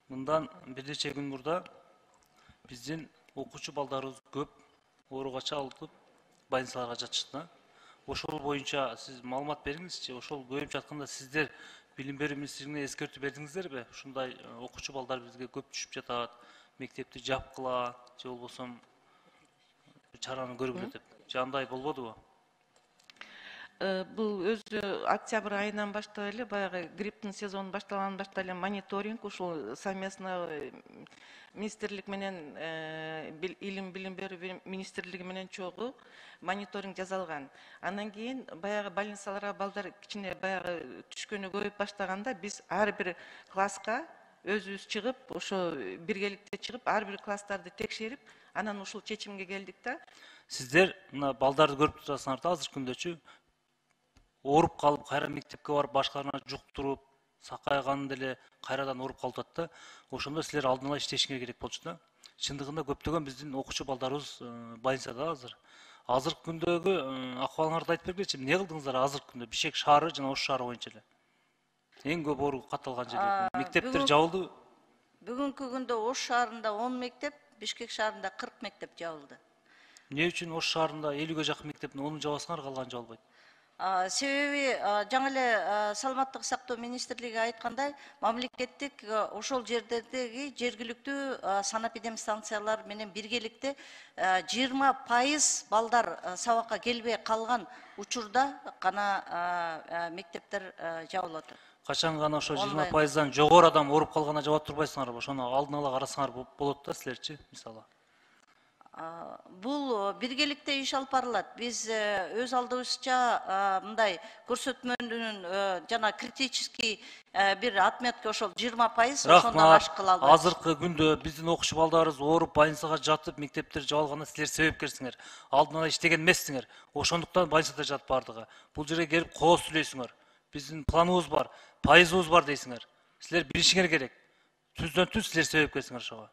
Мындан бир нече күн мурда биздин окуучу балдарыбыз көп ооруга чалынып больницаларга жатышты. Ошол боюнча сиз маалымат бериңизчи. Ошол көбүп жатканда сиздер билим берүү министрлигине эскертүү бердиңиздерби? Ушундай окуучу балдар бизге көп түшүп жатат, мектепти жапкыла же болбосо чараны көргүлө деп. Же андай болбодубу? Бул өзү октябрь айынан баштап эле баягы грипптин сезону башталгандан баштап эле мониторинг ушул совместно министрлик менен илим билим берүү министрлиги менен чогуу мониторинг жасалган. Андан кийин баягы больницаларга балдар кичине баягы түшкөнү көбөйүп баштаганда биз ар бир класска өзүбүз чыгып, ошо биргеликте чыгып, ар бир класстарды текшерип, анан ушул чечимге келдик да. Сиздер мына балдарды көрүп турасыңар да азыркы күндөчү ооруп калып, кайра мектепке барып, башкаларына жуктуруп, сакайган деле кайрадан ооруп калып атат да. Ошондо силер алдын ала иштешиңер керек болчу да. Чындыгында көптөгөн биздин окуучу балдарыбыз больницада азыр. Азыркы күндөгү акыбалыңарды айтып бергилечи. Эмне кылдыңыздар азыркы күндө Бишкек шаары жана Ош шаары боюнча эле? Эң көп оору катталган жерлер. Мектептер жабылды. Бүгүнкү күндө Ош шаарында 10 мектеп, Бишкек шаарында 40 мектеп жабылды. Эмне үчүн Ош шаарында 50ге жакын мектептин 10-ун жабасыңар, калганы жабылбайт? Себеби жаңы эле саламаттык сактоо министрлиги айткандай, мамлекеттик ошол жерлердеги жергиликтүү санэпидемстанциялар менен биргеликте 20% балдар сабакка келбей калган учурда гана мектептер жабылат. Качан гана ошо 20%дан жогору адам ооруп калганына жаба турбайсыңарбы? Ошону алдын ала карасаңар болот да силерчи, мисалы. Бул биргеликте иш алып барылат. Биз өз алдыбызча мындай көрсөтмөнүн жана критический бир отметка ошол 20% ошондо башкы алды. Азыркы күндө биздин окуучу балдарыбыз ооруп больницага жатып, мектептер жабылганына силер себепкерсиңер. Алдын ала иштеген эмессиңер. Ошондуктан больницада жатып бардыгы. Бул жерге келип кооз сүйлөйсүңөр. Биздин планыбыз бар, пайызыбыз бар дейсиңер. Силер билишиңер керек. Түздөн түз силер себепкерсиңер ошого.